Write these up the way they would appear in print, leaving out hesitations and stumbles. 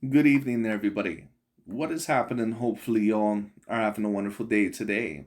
Good evening, everybody. What is happening? Hopefully, y'all are having a wonderful day today.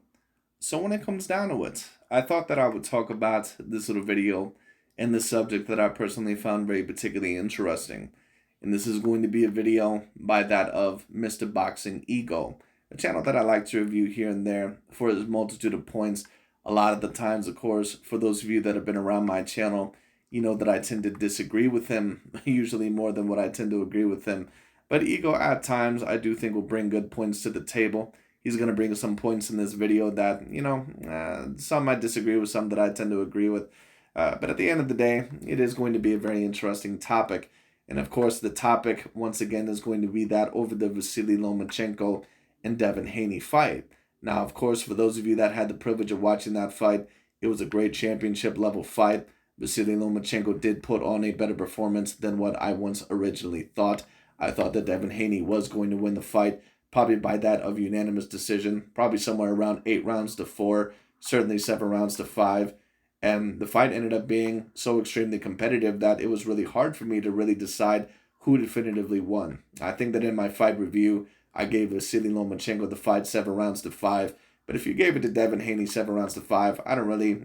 So, when it comes down to it, I thought that I would talk about this little video and the subject that I personally found very particularly interesting. And this is going to be a video by that of Mr. Boxing Ego, a channel that I like to review here and there for its multitude of points. A lot of the times, of course, for those of you that have been around my channel, you know that I tend to disagree with him, usually more than what I tend to agree with him. But Ego, at times, I do think will bring good points to the table. He's going to bring some points in this video that, some I disagree with, some that I tend to agree with. But at the end of the day, it is going to be a very interesting topic. And of course, the topic, once again, is going to be that over the Vasyl Lomachenko and Devin Haney fight. Now, of course, for those of you that had the privilege of watching that fight, it was a great championship level fight. Vasyl Lomachenko did put on a better performance than what I once originally thought. I thought that Devin Haney was going to win the fight, probably by that of unanimous decision, probably somewhere around 8 rounds to 4, certainly 7 rounds to 5. And the fight ended up being so extremely competitive that it was really hard for me to really decide who definitively won. I think that in my fight review, I gave Vasyl Lomachenko the fight 7 rounds to 5. But if you gave it to Devin Haney 7 rounds to 5, I don't really,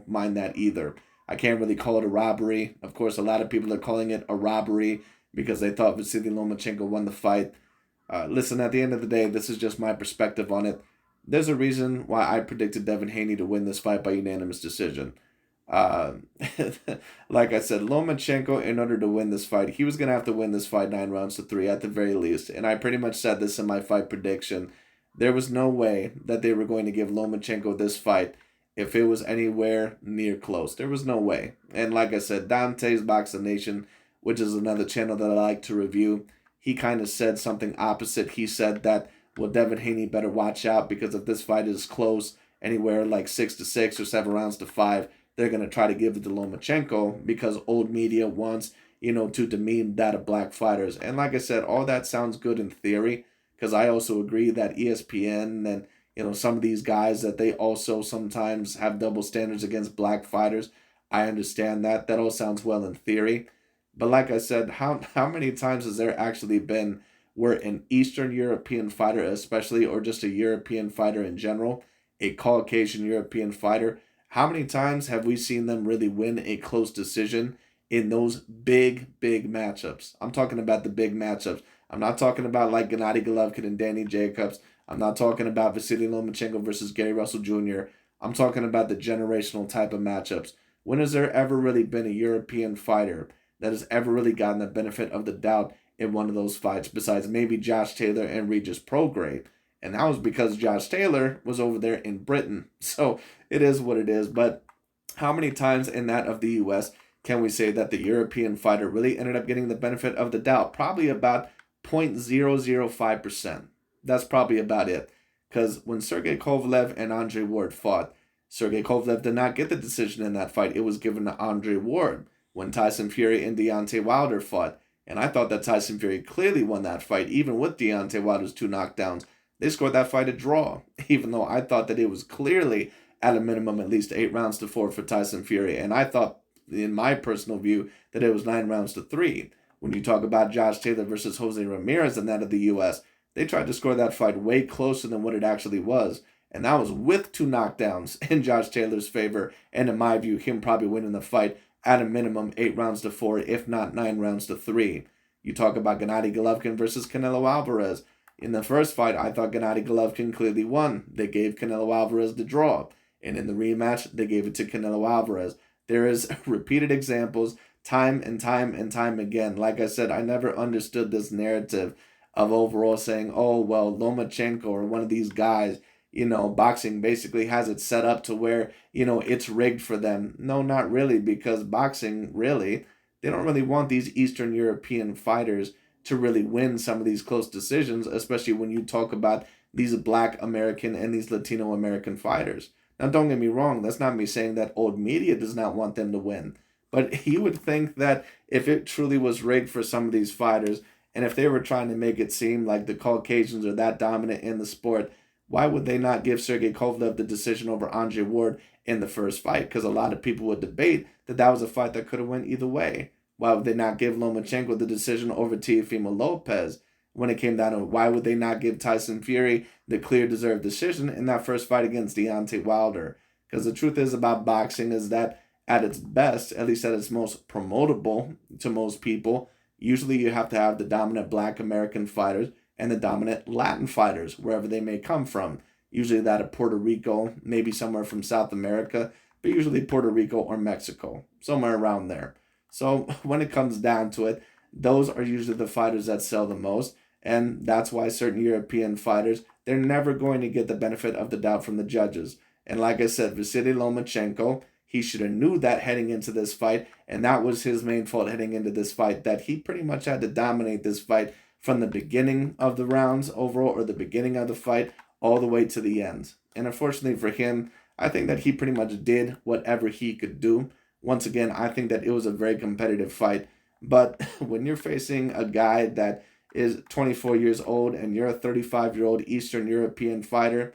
mind that either. I can't really call it a robbery. Of course, a lot of people are calling it a robbery because they thought Vasyl Lomachenko won the fight. Listen, at the end of the day, this is just my perspective on it. There's a reason why I predicted Devin Haney to win this fight by unanimous decision. Uh, like I said, Lomachenko, in order to win this fight, he was going to have to win this fight 9 rounds to 3 at the very least. And I pretty much said this in my fight prediction. There was no way that they were going to give Lomachenko this fight if it was anywhere near close. There was no way. And like I said, Dante's Boxing Nation, which is another channel that I like to review, he kind of said something opposite. He said that, well, Devin Haney better watch out because if this fight is close, anywhere like 6-6 or 7 rounds to 5, they're going to try to give it to Lomachenko because old media wants, to demean that of black fighters. And like I said, all that sounds good in theory because I also agree that ESPN and, some of these guys that they also sometimes have double standards against black fighters. I understand that. That all sounds well in theory. But like I said, how many times has there actually been where an Eastern European fighter, especially, or just a European fighter in general, a Caucasian European fighter, how many times have we seen them really win a close decision in those big, big matchups? I'm talking about the big matchups. I'm not talking about like Gennady Golovkin and Danny Jacobs. I'm not talking about Vasyl Lomachenko versus Gary Russell Jr. I'm talking about the generational type of matchups. When has there ever really been a European fighter that has ever really gotten the benefit of the doubt in one of those fights, besides maybe Josh Taylor and Regis Prograis? And that was because Josh Taylor was over there in Britain. So it is what it is. But how many times in that of the US can we say that the European fighter really ended up getting the benefit of the doubt? Probably about 0.005%. That's probably about it. Because when Sergey Kovalev and Andre Ward fought, Sergey Kovalev did not get the decision in that fight. It was given to Andre Ward. When Tyson Fury and Deontay Wilder fought, and I thought that Tyson Fury clearly won that fight, even with Deontay Wilder's 2 knockdowns. They scored that fight a draw, even though I thought that it was clearly at a minimum at least 8 rounds to 4 for Tyson Fury. And I thought, in my personal view, that it was 9 rounds to 3. When you talk about Josh Taylor versus Jose Ramirez and that of the U.S., they tried to score that fight way closer than what it actually was. And that was with 2 knockdowns in Josh Taylor's favor. And in my view, him probably winning the fight at a minimum 8 rounds to 4, if not 9 rounds to 3. You talk about Gennady Golovkin versus Canelo Alvarez. In the first fight, I thought Gennady Golovkin clearly won. They gave Canelo Alvarez the draw. And in the rematch, they gave it to Canelo Alvarez. There is repeated examples time and time and time again. Like I said, I never understood this narrative of overall saying, oh, well, Lomachenko or one of these guys, boxing basically has it set up to where, it's rigged for them. No, not really, because boxing, really, they don't really want these Eastern European fighters to really win some of these close decisions, especially when you talk about these Black American and these Latino American fighters. Now, don't get me wrong, that's not me saying that old media does not want them to win. But you would think that if it truly was rigged for some of these fighters, and if they were trying to make it seem like the Caucasians are that dominant in the sport, why would they not give Sergey Kovalev the decision over Andre Ward in the first fight? Because a lot of people would debate that that was a fight that could have went either way. Why would they not give Lomachenko the decision over Teofimo Lopez when it came down to it? Why would they not give Tyson Fury the clear deserved decision in that first fight against Deontay Wilder? Because the truth is about boxing is that at its best, at least at its most promotable to most people, usually you have to have the dominant black American fighters and the dominant Latin fighters, wherever they may come from. Usually that of Puerto Rico, maybe somewhere from South America, but usually Puerto Rico or Mexico, somewhere around there. So when it comes down to it, those are usually the fighters that sell the most. And that's why certain European fighters, they're never going to get the benefit of the doubt from the judges. And like I said, Vasyl Lomachenko, he should have knew that heading into this fight. And that was his main fault heading into this fight, that he pretty much had to dominate this fight from the beginning of the rounds overall, or the beginning of the fight, all the way to the end. And unfortunately for him, I think that he pretty much did whatever he could do. Once again, I think that it was a very competitive fight. But when you're facing a guy that is 24 years old and you're a 35-year-old Eastern European fighter,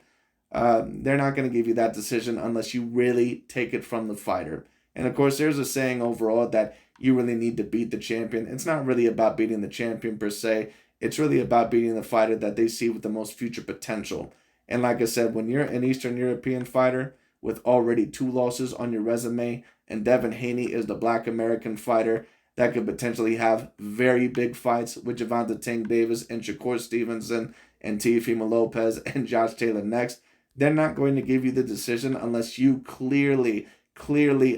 they're not going to give you that decision unless you really take it from the fighter. And of course, there's a saying overall that you really need to beat the champion. It's not really about beating the champion per se. It's really about beating the fighter that they see with the most future potential. And like I said, when you're an Eastern European fighter with already 2 losses on your resume, and Devin Haney is the black American fighter that could potentially have very big fights with Gervonta Tank Davis and Shakur Stevenson and Teofimo Lopez and Josh Taylor next, they're not going to give you the decision unless you clearly,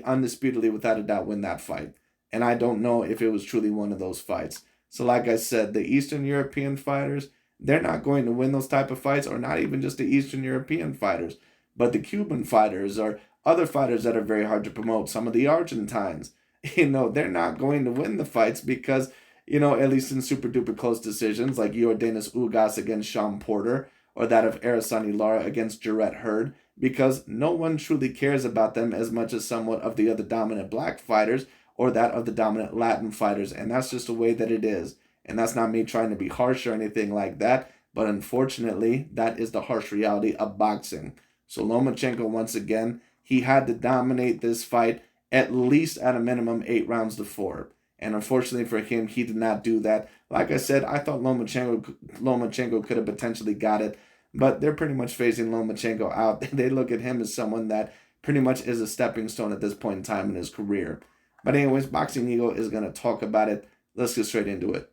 undisputedly, without a doubt, win that fight. And I don't know if it was truly one of those fights. So like I said, the Eastern European fighters, they're not going to win those type of fights, or not even just the Eastern European fighters, but the Cuban fighters or other fighters that are very hard to promote. Some of the Argentines, they're not going to win the fights because, at least in super duper close decisions like Yordenis Ugas against Sean Porter, or that of Arasani Lara against Jarrett Hurd, because no one truly cares about them as much as somewhat of the other dominant black fighters or that of the dominant Latin fighters. And that's just the way that it is. And that's not me trying to be harsh or anything like that. But unfortunately, that is the harsh reality of boxing. So Lomachenko, once again, he had to dominate this fight at least at a minimum 8 rounds to 4. And unfortunately for him, he did not do that. Like I said, I thought Lomachenko could have potentially got it, but they're pretty much phasing Lomachenko out. They look at him as someone that pretty much is a stepping stone at this point in time in his career. But anyways, Boxing Ego is going to talk about it. Let's get straight into it.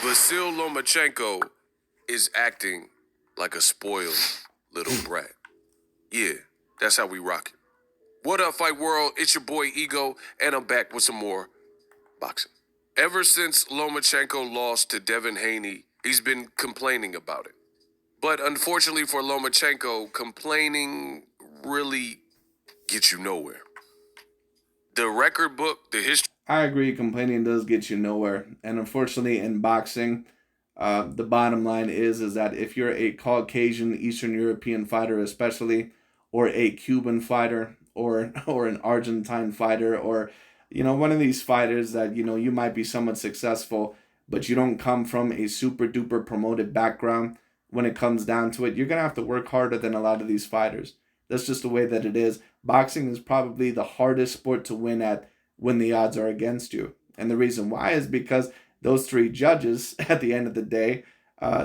Vasyl Lomachenko is acting like a spoiled little brat. Yeah, that's how we rock it. What up, Fight World? It's your boy Ego, and I'm back with some more boxing. Ever since Lomachenko lost to Devin Haney, he's been complaining about it. But unfortunately for Lomachenko, complaining really gets you nowhere. The record book, the history... I agree, complaining does get you nowhere. And unfortunately in boxing, the bottom line is that if you're a Caucasian Eastern European fighter especially, or a Cuban fighter, or an Argentine fighter, or one of these fighters that you might be somewhat successful, but you don't come from a super duper promoted background, when it comes down to it, you're going to have to work harder than a lot of these fighters. That's just the way that it is. Boxing is probably the hardest sport to win at when the odds are against you. And the reason why is because those 3 judges, at the end of the day,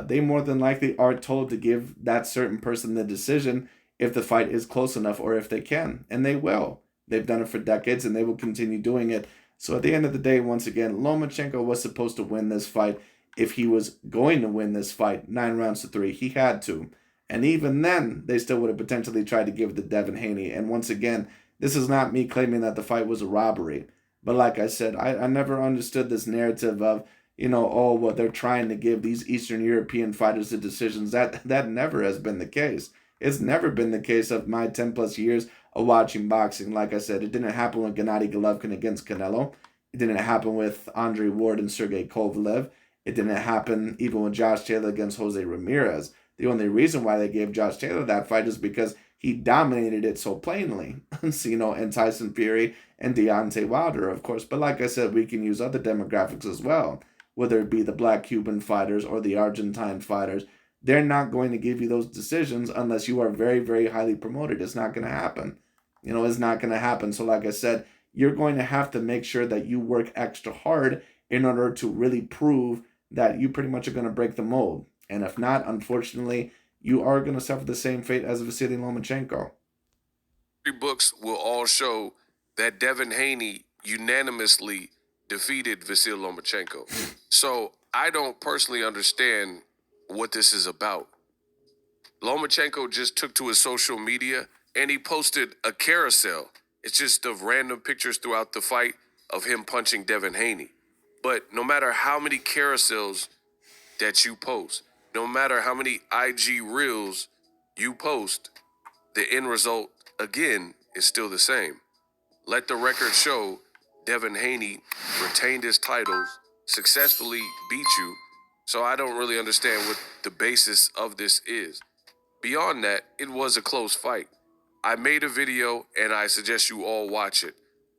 they more than likely are told to give that certain person the decision if the fight is close enough, or if they can. And they will. They've done it for decades, and they will continue doing it. So at the end of the day, once again, Lomachenko was supposed to win this fight. If he was going to win this fight 9 rounds to 3, he had to. And even then, they still would have potentially tried to give it to Devin Haney. And once again, this is not me claiming that the fight was a robbery. But like I said, I never understood this narrative of, they're trying to give these Eastern European fighters the decisions. That never has been the case. It's never been the case of my 10 plus years of watching boxing. Like I said, it didn't happen with Gennady Golovkin against Canelo. It didn't happen with Andre Ward and Sergey Kovalev. It didn't happen even with Josh Taylor against Jose Ramirez. The only reason why they gave Josh Taylor that fight is because he dominated it so plainly. And Tyson Fury and Deontay Wilder, of course. But like I said, we can use other demographics as well, whether it be the black Cuban fighters or the Argentine fighters. They're not going to give you those decisions unless you are very, very highly promoted. It's not going to happen. It's not going to happen. So like I said, you're going to have to make sure that you work extra hard in order to really prove that you pretty much are going to break the mold. And if not, unfortunately, you are going to suffer the same fate as Vasyl Lomachenko. Books will all show that Devin Haney unanimously defeated Vasyl Lomachenko. So I don't personally understand what this is about. Lomachenko just took to his social media and he posted a carousel. It's just of random pictures throughout the fight of him punching Devin Haney. But no matter how many carousels that you post, no matter how many IG reels you post, the end result, again, is still the same. Let the record show Devin Haney retained his titles, successfully beat you. So I don't really understand what the basis of this is. Beyond that, it was a close fight. I made a video and I suggest you all watch it.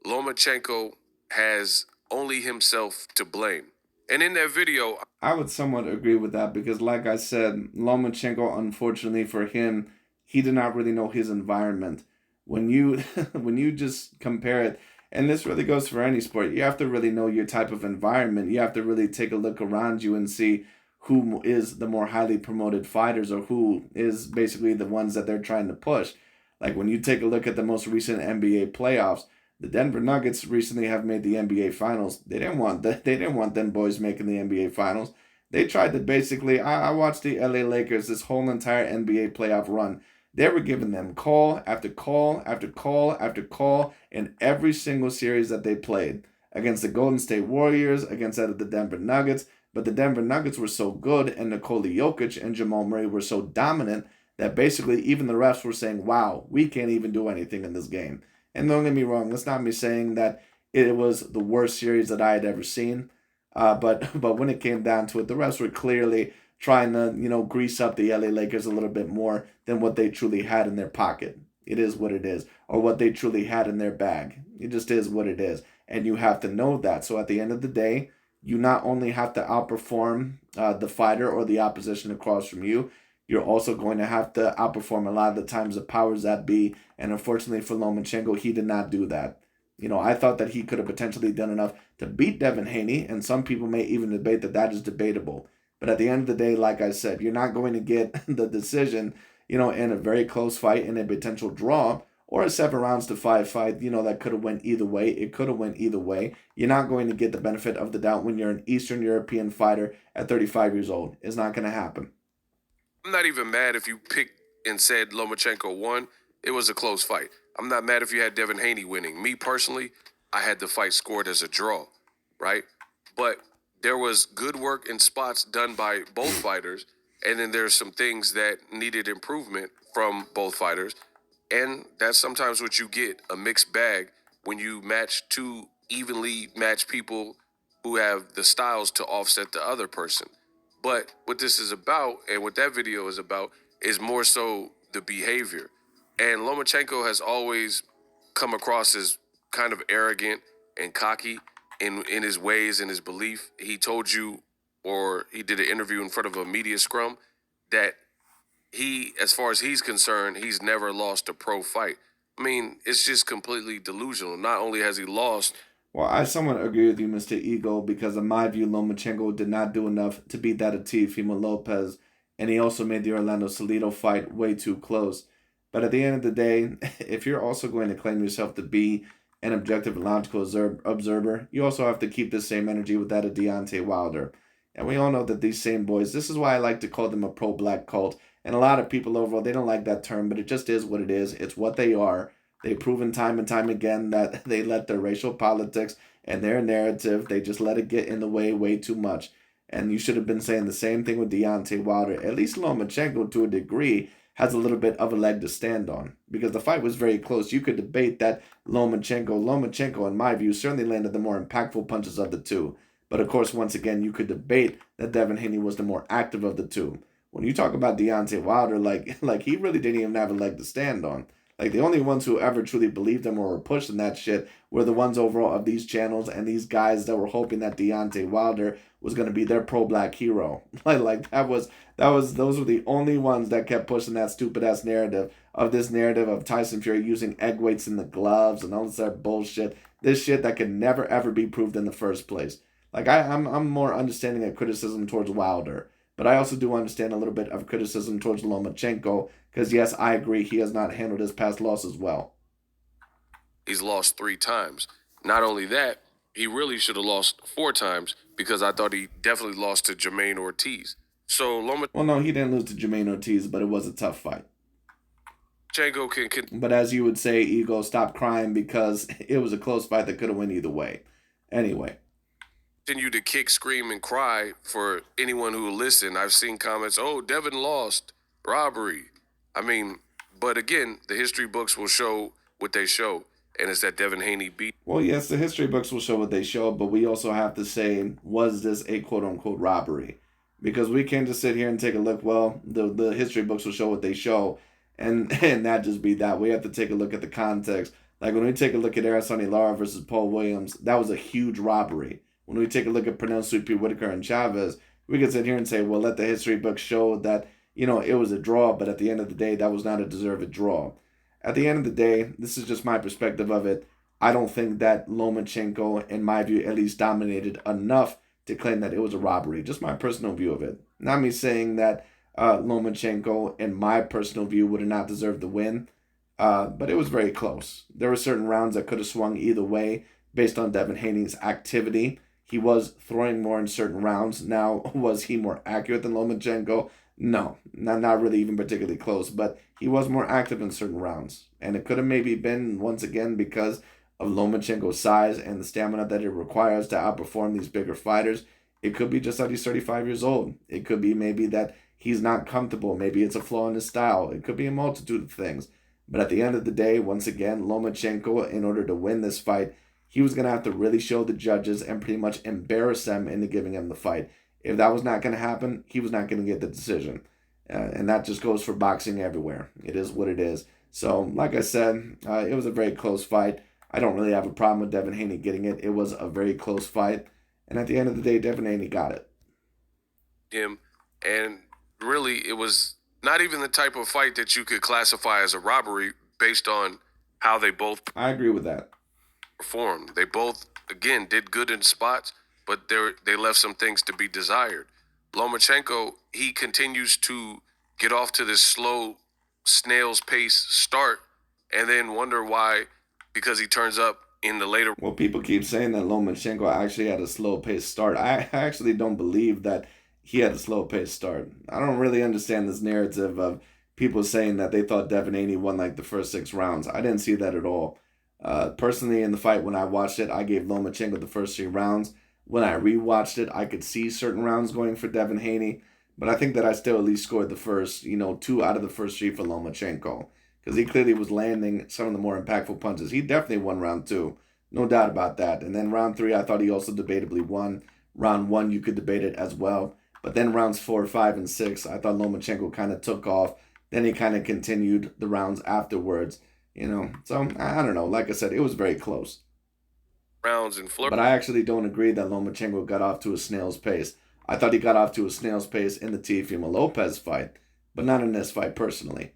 Lomachenko has only himself to blame. And in that video, I would somewhat agree with that because, like I said, Lomachenko, unfortunately for him, he did not really know his environment. When you when you just compare it, and this really goes for any sport, you have to really know your type of environment. You have to really take a look around you and see who is the more highly promoted fighters or who is basically the ones that they're trying to push. Like when you take a look at the most recent NBA playoffs, the Denver Nuggets recently have made the NBA Finals. They didn't want that. They didn't want them boys making the NBA Finals. They tried to basically. I watched the LA Lakers this whole entire NBA playoff run. They were giving them call after call after call after call in every single series that they played against the Golden State Warriors, against that of the Denver Nuggets. But the Denver Nuggets were so good, and Nikola Jokic and Jamal Murray were so dominant that basically even the refs were saying, "Wow, we can't even do anything in this game." And don't get me wrong, that's not me saying that it was the worst series that I had ever seen. But when it came down to it, the refs were clearly trying to grease up the LA Lakers a little bit more than what they truly had in their pocket. It is what it is, or what they truly had in their bag. It just is what it is, and you have to know that. So at the end of the day, you not only have to outperform the fighter or the opposition across from you, you're also going to have to outperform a lot of the times the powers that be. And unfortunately for Lomachenko, he did not do that. I thought that he could have potentially done enough to beat Devin Haney, and some people may even debate that that is debatable. But at the end of the day, like I said, you're not going to get the decision, in a very close fight, in a potential draw, or a 7 rounds to 5 fight, that could have went either way. It could have went either way. You're not going to get the benefit of the doubt when you're an Eastern European fighter at 35 years old. It's not going to happen. I'm not even mad if you picked and said Lomachenko won. It was a close fight. I'm not mad if you had Devin Haney winning. Me personally, I had the fight scored as a draw, right? But there was good work in spots done by both fighters, and then there's some things that needed improvement from both fighters. And that's sometimes what you get, a mixed bag when you match two evenly matched people who have the styles to offset the other person. But what this is about, and what that video is about, is more so the behavior. And Lomachenko has always come across as kind of arrogant and cocky in his ways and his belief. He told you, or he did an interview in front of a media scrum, that he, as far as he's concerned, he's never lost a pro fight. I mean, it's just completely delusional. Not only has he lost. Well, I somewhat agree with you, Mr. Ego, because in my view, Lomachenko did not do enough to beat that of Teofimo Lopez, and he also made the Orlando Salido fight way too close. But at the end of the day, if you're also going to claim yourself to be an objective and logical observer, you also have to keep the same energy with that of Deontay Wilder. And we all know that these same boys, this is why I like to call them a pro-black cult. And a lot of people overall, they don't like that term, but it just is what it is. It's what they are. They've proven time and time again that they let their racial politics and their narrative, they just let it get in the way too much. And you should have been saying the same thing with Deontay Wilder. At least Lomachenko, to a degree, has a little bit of a leg to stand on. Because the fight was very close. You could debate that Lomachenko, in my view, certainly landed the more impactful punches of the two. But of course, once again, you could debate that Devin Haney was the more active of the two. When you talk about Deontay Wilder, like he really didn't even have a leg to stand on. Like, the only ones who ever truly believed him or were pushing that shit were the ones overall of these channels and these guys that were hoping that Deontay Wilder was going to be their pro-black hero. Those were the only ones that kept pushing that stupid-ass narrative of Tyson Fury using egg weights in the gloves and all this other bullshit. This shit that could never ever be proved in the first place. Like I'm more understanding of criticism towards Wilder, but I also do understand a little bit of criticism towards Lomachenko because yes, I agree he has not handled his past losses well. He's lost 3 times. Not only that, he really should have lost 4 times because I thought he definitely lost to Jermaine Ortiz. So Well, no, he didn't lose to Jermaine Ortiz, but it was a tough fight. Lomachenko can But as you would say, Ego, stop crying because it was a close fight that could have went either way. Anyway. continue to kick, scream, and cry for anyone who will listen. I've seen comments, oh, Devin lost, robbery. I mean, but again, the history books will show what they show, and it's that Devin Haney beat. Well, yes, the history books will show what they show, but we also have to say, was this a quote-unquote robbery? Because we can't just sit here and take a look, well, the history books will show what they show, and that just be that. We have to take a look at the context. Like when we take a look at Araceli Lara versus Paul Williams, that was a huge robbery. When we take a look at Pernell Supi Whitaker and Chavez, we can sit here and say, well, let the history book show that, it was a draw, but at the end of the day, that was not a deserved draw. At the end of the day, this is just my perspective of it. I don't think that Lomachenko, in my view, at least dominated enough to claim that it was a robbery. Just my personal view of it. Not me saying that Lomachenko, in my personal view, would have not deserved the win, but it was very close. There were certain rounds that could have swung either way based on Devin Haney's activity. He was throwing more in certain rounds. Now, was he more accurate than Lomachenko? No, not really even particularly close, but he was more active in certain rounds. And it could have maybe been, once again, because of Lomachenko's size and the stamina that it requires to outperform these bigger fighters. It could be just that he's 35 years old. It could be maybe that he's not comfortable. Maybe it's a flaw in his style. It could be a multitude of things. But at the end of the day, once again, Lomachenko, in order to win this fight, he was going to have to really show the judges and pretty much embarrass them into giving him the fight. If that was not going to happen, he was not going to get the decision. And that just goes for boxing everywhere. It is what it is. So, like I said, it was a very close fight. I don't really have a problem with Devin Haney getting it. It was a very close fight. And at the end of the day, Devin Haney got it. And really, it was not even the type of fight that you could classify as a robbery based on how they both I agree with that. Performed. They both, again, did good in spots, but they left some things to be desired. Lomachenko, he continues to get off to this slow snail's pace start and then wonder why, because he turns up in the later. Well, people keep saying that Lomachenko actually had a slow pace start. I actually don't believe that he had a slow pace start. I don't really understand this narrative of people saying that they thought Devin Haney won like the first 6 rounds. I didn't see that at all. Personally, in the fight, when I watched it, I gave Lomachenko the first 3 rounds. When I rewatched it, I could see certain rounds going for Devin Haney, but I think that I still at least scored the first, 2 out of the first 3 for Lomachenko, because he clearly was landing some of the more impactful punches. He definitely won round 2, no doubt about that. And then round 3, I thought he also debatably won. Round 1, you could debate it as well. But then rounds 4, 5, and 6, I thought Lomachenko kind of took off. Then he kind of continued the rounds afterwards. So I don't know. Like I said, it was very close. Rounds and But I actually don't agree that Lomachenko got off to a snail's pace. I thought he got off to a snail's pace in the Teofimo Lopez fight, but not in this fight personally.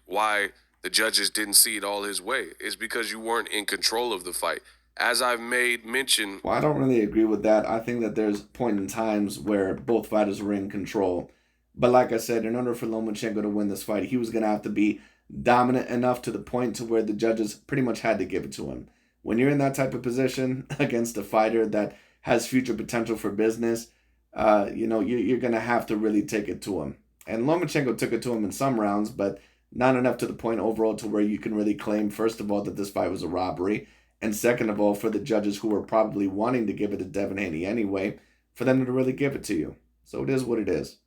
Why the judges didn't see it all his way is because you weren't in control of the fight. As I've made mention. Well, I don't really agree with that. I think that there's point in times where both fighters were in control. But like I said, in order for Lomachenko to win this fight, he was going to have to be dominant enough to the point to where the judges pretty much had to give it to him. When you're in that type of position against a fighter that has future potential for business, you're going to have to really take it to him. And Lomachenko took it to him in some rounds, but not enough to the point overall to where you can really claim, first of all, that this fight was a robbery, and second of all, for the judges who were probably wanting to give it to Devin Haney anyway, for them to really give it to you. So it is what it is.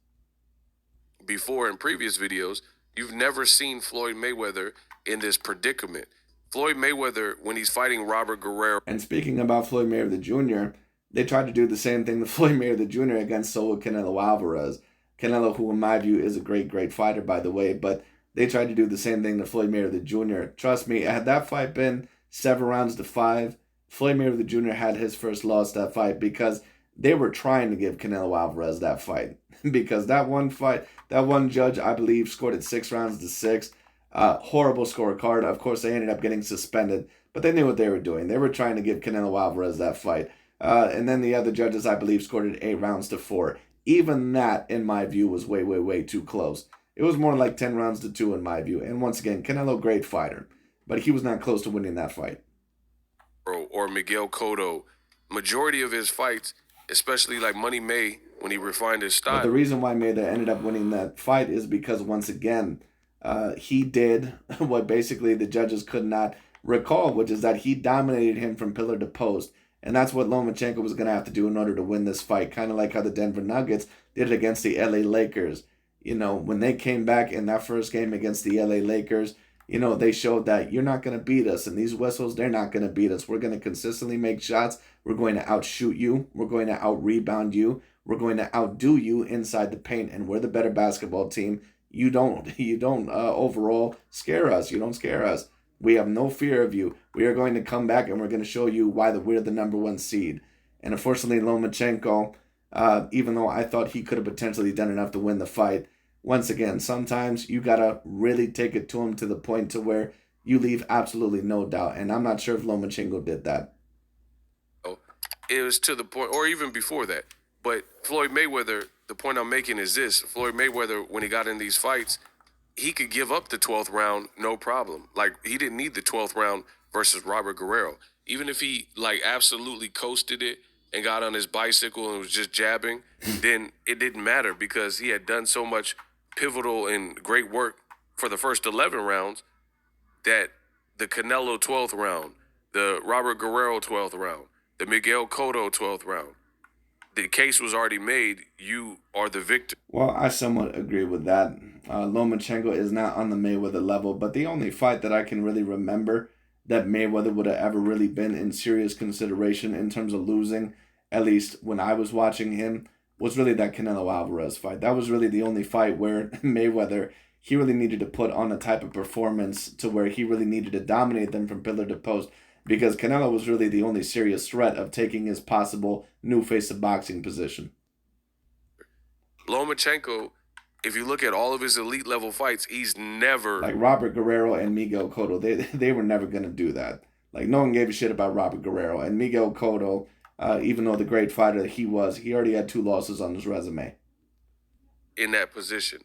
Before in previous videos, you've never seen Floyd Mayweather in this predicament. Floyd Mayweather, when he's fighting Robert Guerrero. And speaking about Floyd Mayweather Jr., they tried to do the same thing to Floyd Mayweather Jr. against Saul Canelo Alvarez. Canelo, who in my view is a great, great fighter, by the way, but they tried to do the same thing to Floyd Mayweather Jr. Trust me, had that fight been 7 rounds to 5, Floyd Mayweather Jr. had his first loss that fight because they were trying to give Canelo Alvarez that fight. Because that one fight, that one judge, I believe, scored it 6 rounds to 6. Horrible scorecard. Of course, they ended up getting suspended. but they knew what they were doing. They were trying to give Canelo Alvarez that fight. And then the other judges, I believe, scored it 8 rounds to 4. Even that, in my view, was way, way, way too close. It was more like 10 rounds to 2 in my view. And once again, Canelo, great fighter, but he was not close to winning that fight. Or Miguel Cotto, majority of his fights, especially like Money May, when he refined his But style. the reason why Mayweather ended up winning that fight is because, once again, he did what basically the judges could not recall, which is that he dominated him from pillar to post. And that's what Lomachenko was going to have to do in order to win this fight, kind of like how the Denver Nuggets did it against the LA Lakers. You know, when they came back in that first game against the LA Lakers, you know, they showed that you're not going to beat us. And these whistles, they're not going to beat us. We're going to consistently make shots. We're going to outshoot you. We're going to out-rebound you. We're going to outdo you inside the paint. And we're the better basketball team. You don't overall scare us. You don't scare us. We have no fear of you. We are going to come back and we're going to show you why we're the number 1 seed. And unfortunately, Lomachenko, even though I thought he could have potentially done enough to win the fight, once again, sometimes you got to really take it to him to the point to where you leave absolutely no doubt. And I'm not sure if Lomachenko did that. It was to the point, or even before that. But Floyd Mayweather, the point I'm making is this. Floyd Mayweather, when he got in these fights, he could give up the 12th round, no problem. Like, he didn't need the 12th round versus Robert Guerrero. Even if he, like, absolutely coasted it and got on his bicycle and was just jabbing, then it didn't matter because he had done so much pivotal and great work for the first 11 rounds that the Canelo 12th round, the Robert Guerrero 12th round, the Miguel Cotto 12th round, the case was already made. You are the victor. Well, I somewhat agree with that. Lomachenko is not on the Mayweather level, but the only fight that I can really remember that Mayweather would have ever really been in serious consideration in terms of losing, at least when I was watching him, was really that Canelo Alvarez fight. That was really the only fight where Mayweather, he really needed to put on a type of performance to where he really needed to dominate them from pillar to post, because Canelo was really the only serious threat of taking his possible new face of boxing position. Lomachenko, if you look at all of his elite level fights, he's never... Like Robert Guerrero and Miguel Cotto, they were never going to do that. Like, no one gave a shit about Robert Guerrero. And Miguel Cotto, even though the great fighter that he was, he already had 2 losses on his resume. In that position.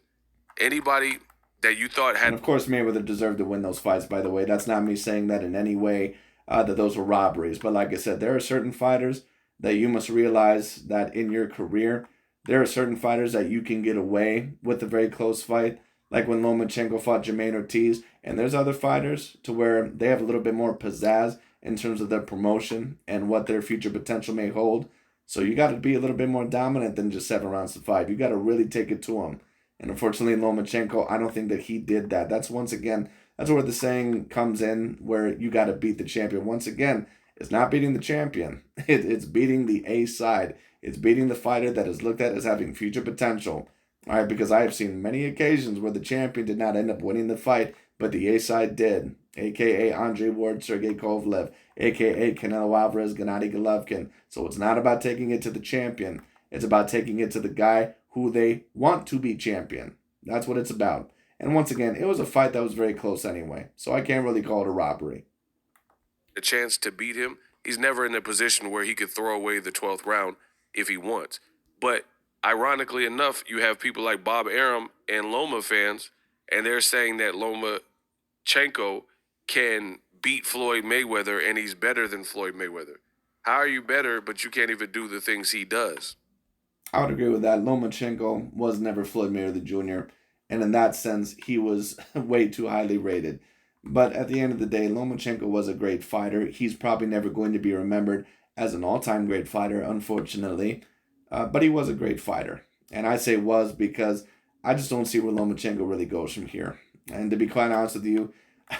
Anybody that you thought had... And of course, Mayweather deserved to win those fights, by the way. That's not me saying that in any way, that those were robberies. But like I said, there are certain fighters that you must realize that in your career, there are certain fighters that you can get away with a very close fight, like when Lomachenko fought Jermaine Ortiz. And there's other fighters to where they have a little bit more pizzazz in terms of their promotion and what their future potential may hold. So you got to be a little bit more dominant than just 7 rounds to 5. You got to really take it to them. And unfortunately, Lomachenko, I don't think that he did that. That's once again, that's where the saying comes in, where you got to beat the champion. Once again, it's not beating the champion. It's beating the A side. It's beating the fighter that is looked at as having future potential. All right, because I have seen many occasions where the champion did not end up winning the fight, but the A side did, a.k.a. Andre Ward, Sergey Kovalev, a.k.a. Canelo Alvarez, Gennady Golovkin. So it's not about taking it to the champion. It's about taking it to the guy who they want to be champion. That's what it's about. And once again, it was a fight that was very close anyway, so I can't really call it a robbery. A chance to beat him, he's never in a position where he could throw away the 12th round if he wants. But ironically enough, you have people like Bob Arum and Loma fans, and they're saying that Lomachenko can beat Floyd Mayweather and he's better than Floyd Mayweather. How are you better, but you can't even do the things he does? I would agree with that. Lomachenko was never Floyd Mayweather Jr., and in that sense, he was way too highly rated. But at the end of the day, Lomachenko was a great fighter. He's probably never going to be remembered as an all-time great fighter, unfortunately. But he was a great fighter. And I say was because I just don't see where Lomachenko really goes from here. And to be quite honest with you,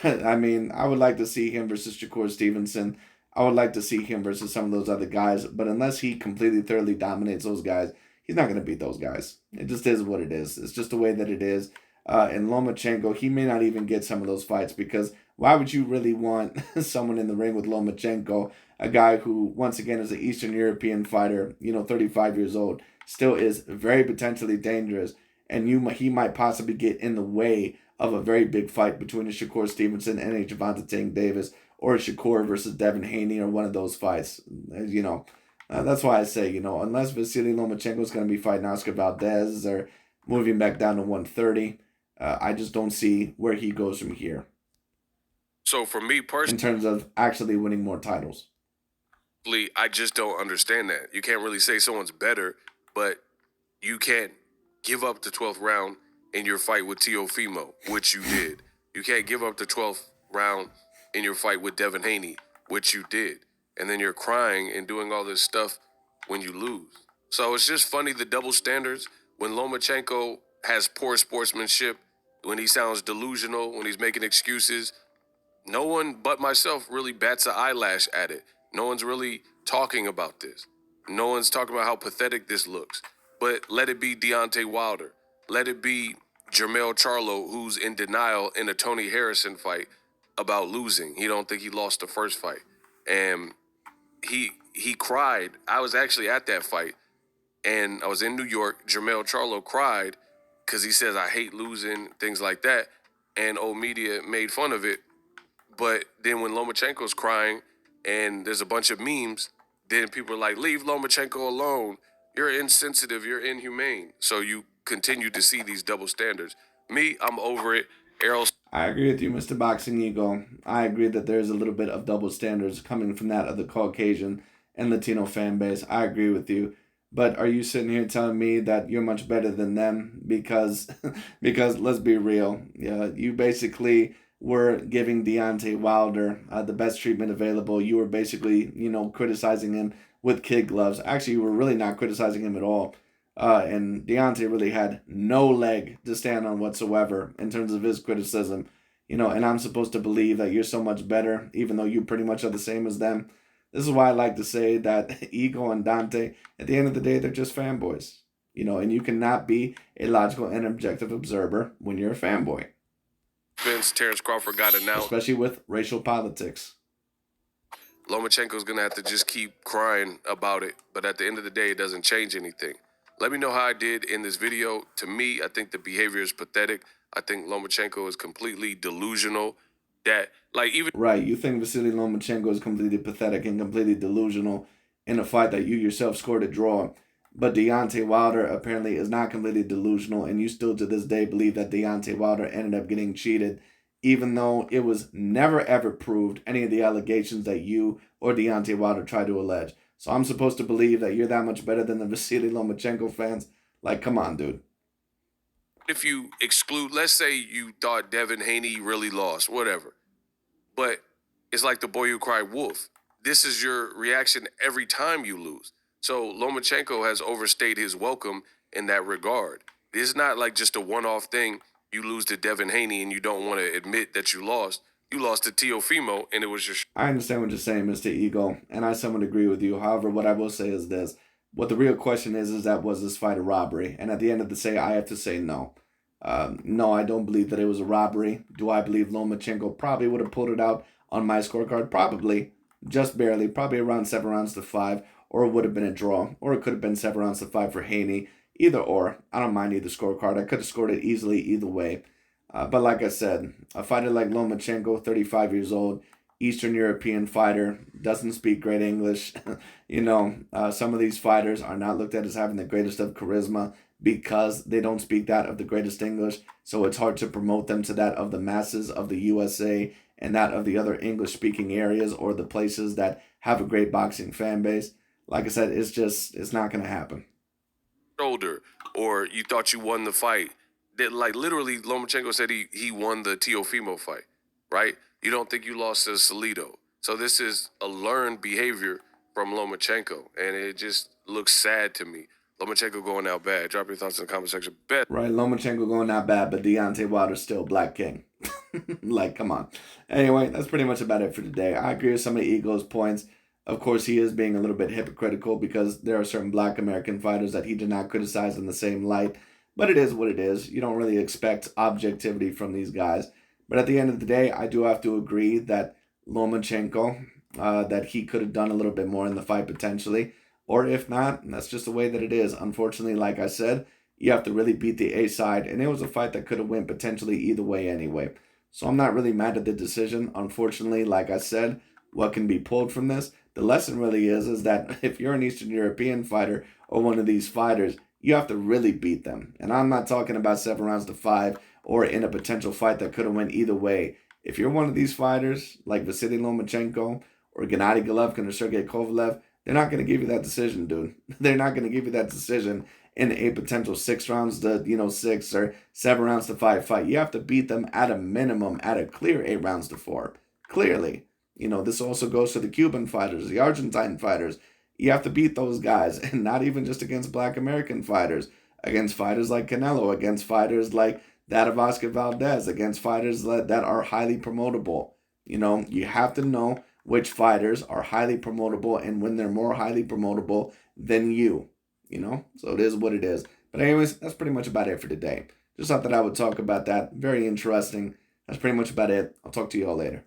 I mean, I would like to see him versus Shakur Stevenson. I would like to see him versus some of those other guys. But unless he completely, thoroughly dominates those guys, he's not going to beat those guys. It just is what it is. It's just the way that it is. And Lomachenko, he may not even get some of those fights, because why would you really want someone in the ring with Lomachenko, a guy who, once again, is an Eastern European fighter, 35 years old, still is very potentially dangerous, and he might possibly get in the way of a very big fight between a Shakur Stevenson and a Gervonta Tank Davis, or Shakur versus Devin Haney or one of those fights. That's why I say, unless Vasyl Lomachenko is going to be fighting Oscar Valdez or moving back down to 130, I just don't see where he goes from here So for me in personally, terms of actually winning more titles. I just don't understand that. You can't really say someone's better, but you can't give up the 12th round in your fight with Teofimo, which you did. You can't give up the 12th round in your fight with Devin Haney, which you did. And then you're crying and doing all this stuff when you lose. So it's just funny the double standards when Lomachenko has poor sportsmanship, when he sounds delusional, when he's making excuses. No one but myself really bats an eyelash at it. No one's really talking about this. No one's talking about how pathetic this looks. But let it be Deontay Wilder. Let it be Jermell Charlo, who's in denial in a Tony Harrison fight about losing. He don't think he lost the first fight. And he cried. I was actually at that fight, and I was in New York. Jermell Charlo cried because he says, I hate losing, things like that. And old media made fun of it. But then when Lomachenko's crying and there's a bunch of memes, then people are like, leave Lomachenko alone. You're insensitive. You're inhumane. So you continue to see these double standards. Me, I'm over it. Errol. I agree with you, Mr. Boxing Ego. I agree that there's a little bit of double standards coming from that of the Caucasian and Latino fan base. I agree with you. But are you sitting here telling me that you're much better than them? Because because let's be real, you basically were giving Deontay Wilder the best treatment available. You were basically, criticizing him with kid gloves. Actually, you were really not criticizing him at all. And Deontay really had no leg to stand on whatsoever in terms of his criticism. And I'm supposed to believe that you're so much better, even though you pretty much are the same as them. This is why I like to say that Ego and Dante, at the end of the day, they're just fanboys. And you cannot be a logical and objective observer when you're a fanboy. Vince, Terrence Crawford got announced. Especially with racial politics. Lomachenko's going to have to just keep crying about it. But at the end of the day, it doesn't change anything. Let me know how I did in this video. To me, I think the behavior is pathetic. I think Lomachenko is completely delusional. Right, you think Vasyl Lomachenko is completely pathetic and completely delusional in a fight that you yourself scored a draw. But Deontay Wilder apparently is not completely delusional, and you still to this day believe that Deontay Wilder ended up getting cheated, even though it was never ever proved any of the allegations that you or Deontay Wilder tried to allege. So I'm supposed to believe that you're that much better than the Vasyl Lomachenko fans? Like, come on, dude. If you exclude, let's say you thought Devin Haney really lost, whatever. But it's like the boy who cried wolf. This is your reaction every time you lose. So Lomachenko has overstayed his welcome in that regard. It's not like just a one-off thing. You lose to Devin Haney and you don't want to admit that you lost. You lost to Teofimo and it was your... I understand what you're saying, Mr. Eagle, and I somewhat agree with you. However, what I will say is this. What the real question is that was this fight a robbery? And at the end of the day, I have to say no. No, I don't believe that it was a robbery. Do I believe Lomachenko probably would have pulled it out on my scorecard? Probably. Just barely. Probably around 7-5. Or it would have been a draw. Or it could have been 7-5 for Haney. Either or. I don't mind either scorecard. I could have scored it easily either way. But like I said, a fighter like Lomachenko, 35 years old, Eastern European fighter, doesn't speak great English. Some of these fighters are not looked at as having the greatest of charisma because they don't speak that of the greatest English. So it's hard to promote them to that of the masses of the USA and that of the other English-speaking areas or the places that have a great boxing fan base. Like I said, it's not going to happen. Shoulder, or you thought you won the fight. That, like, literally, Lomachenko said he won the Teofimo fight, right? You don't think you lost to Salido. So this is a learned behavior from Lomachenko, and it just looks sad to me. Lomachenko going out bad. Drop your thoughts in the comment section. Bet. Right, Lomachenko going out bad, but Deontay Wilder's still Black King. Like, come on. Anyway, that's pretty much about it for today. I agree with some of Ego's points. Of course, he is being a little bit hypocritical because there are certain Black American fighters that he did not criticize in the same light. But it is what it is. You don't really expect objectivity from these guys. But at the end of the day, I do have to agree that Lomachenko, that he could have done a little bit more in the fight potentially. Or if not, that's just the way that it is. Unfortunately, like I said, you have to really beat the A side. And it was a fight that could have went potentially either way anyway. So I'm not really mad at the decision. Unfortunately, like I said, what can be pulled from this? The lesson really is that if you're an Eastern European fighter or one of these fighters, you have to really beat them. And I'm not talking about 7 rounds to 5 or in a potential fight that could have went either way. If you're one of these fighters like Vasyl Lomachenko or Gennady Golovkin or Sergey Kovalev, they're not going to give you that decision, dude. They're not going to give you that decision in a potential 6 rounds to 6 or 7 rounds to 5 fight. You have to beat them at a minimum at a clear 8 rounds to 4. Clearly. This also goes to the Cuban fighters, the Argentine fighters. You have to beat those guys, and not even just against Black American fighters, against fighters like Canelo, against fighters like that of Oscar Valdez, against fighters that are highly promotable. You have to know which fighters are highly promotable and when they're more highly promotable than you. So it is what it is. But anyways, that's pretty much about it for today. Just thought that I would talk about that. Very interesting. That's pretty much about it. I'll talk to you all later.